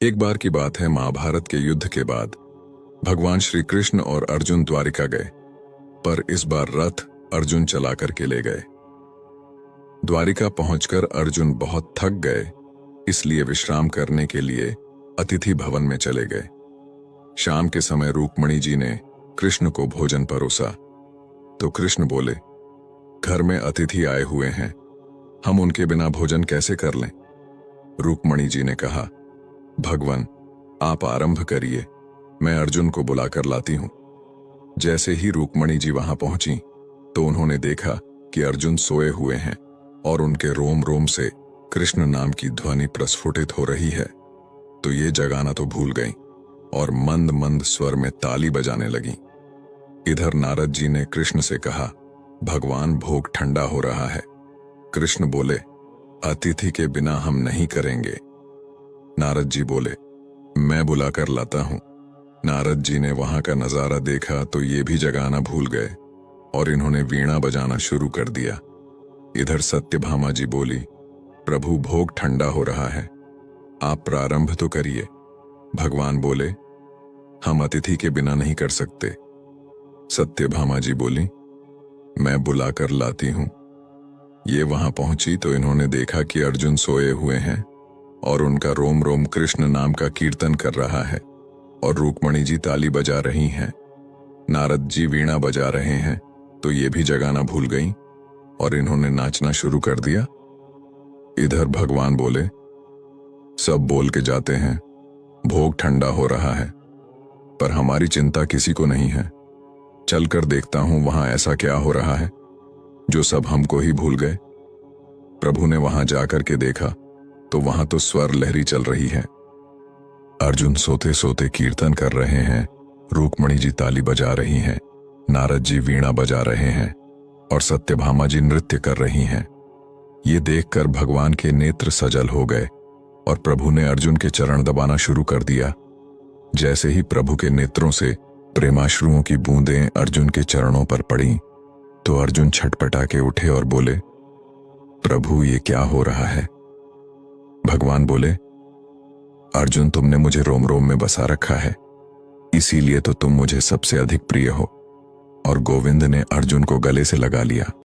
एक बार की बात है, महाभारत के युद्ध के बाद भगवान श्री कृष्ण और अर्जुन द्वारिका गए, पर इस बार रथ अर्जुन चला करके ले गए। द्वारिका पहुंचकर अर्जुन बहुत थक गए, इसलिए विश्राम करने के लिए अतिथि भवन में चले गए। शाम के समय रूकमणि जी ने कृष्ण को भोजन परोसा, तो कृष्ण बोले, घर में अतिथि आए हुए हैं, हम उनके बिना भोजन कैसे कर लें? रूकमणि जी ने कहा, भगवान आप आरंभ करिए, मैं अर्जुन को बुलाकर लाती हूं। जैसे ही रूकमणि जी वहां पहुंची तो उन्होंने देखा कि अर्जुन सोए हुए हैं और उनके रोम रोम से कृष्ण नाम की ध्वनि प्रस्फुटित हो रही है। तो ये जगाना तो भूल गई और मंद मंद स्वर में ताली बजाने लगी। इधर नारद जी ने कृष्ण से कहा, भगवान भोग ठंडा हो रहा है। कृष्ण बोले, अतिथि के बिना हम नहीं करेंगे। नारद जी बोले, मैं बुलाकर लाता हूं। नारद जी ने वहां का नजारा देखा तो ये भी जगाना भूल गए और इन्होंने वीणा बजाना शुरू कर दिया। इधर सत्यभामा जी बोली, प्रभु भोग ठंडा हो रहा है, आप प्रारंभ तो करिए। भगवान बोले, हम अतिथि के बिना नहीं कर सकते। सत्यभामा जी बोली, मैं बुलाकर लाती हूं। ये वहां पहुंची तो इन्होंने देखा कि अर्जुन सोए हुए हैं और उनका रोम रोम कृष्ण नाम का कीर्तन कर रहा है और रूकमणि जी ताली बजा रही हैं। नारद जी वीणा बजा रहे हैं तो ये भी जगाना भूल गईं और इन्होंने नाचना शुरू कर दिया। इधर भगवान बोले, सब बोल के जाते हैं, भोग ठंडा हो रहा है, पर हमारी चिंता किसी को नहीं है। चलकर देखता हूं वहां ऐसा क्या हो रहा है जो सब हमको ही भूल गए। प्रभु ने वहां जाकर के देखा तो वहां तो स्वर लहरी चल रही है। अर्जुन सोते सोते कीर्तन कर रहे हैं, रूकमणि जी ताली बजा रही हैं, नारद जी वीणा बजा रहे हैं और सत्यभामा जी नृत्य कर रही हैं। ये देखकर भगवान के नेत्र सजल हो गए और प्रभु ने अर्जुन के चरण दबाना शुरू कर दिया। जैसे ही प्रभु के नेत्रों से प्रेमाश्रुओं की बूंदें अर्जुन के चरणों पर पड़ी तो अर्जुन छटपटा के उठे और बोले, प्रभु ये क्या हो रहा है? भगवान बोले, अर्जुन तुमने मुझे रोम रोम में बसा रखा है, इसीलिए तो तुम मुझे सबसे अधिक प्रिय हो। और गोविंद ने अर्जुन को गले से लगा लिया।